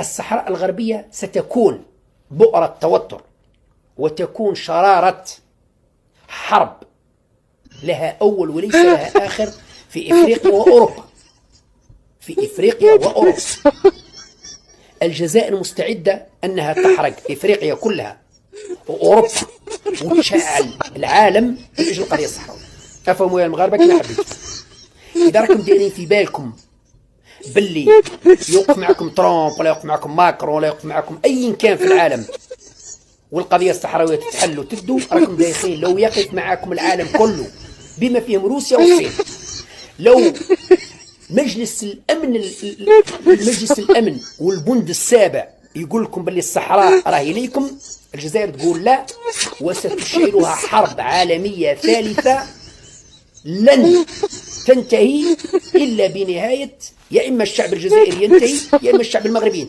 الصحراء الغربية ستكون بؤرة توتر، وتكون شرارة حرب لها أول وليس لها آخر في إفريقيا وأوروبا. في إفريقيا وأوروبا الجزائر مستعدة أنها تحرق إفريقيا كلها وأوروبا وتشعل العالم من أجل القضية الصحراوية. أفهموا يا المغاربة كما حبيتوا. إذا راكم دايرين في بالكم باللي يوقف معكم ترامب ولا يوقف معكم ماكرون ولا يوقف معكم أي كان في العالم والقضية الصحراوية تتحل وتبدو، راكم دايخين لو يقف معكم العالم كله بما فيهم روسيا والصين، لو مجلس الأمن والبند السابع يقول لكم باللي الصحراء راهي ليكم، الجزائر تقول لا، وستشعلها حرب عالمية ثالثة لن تنتهي إلا بنهاية يا إما الشعب الجزائري ينتهي يا إما الشعب المغربي ينتهي.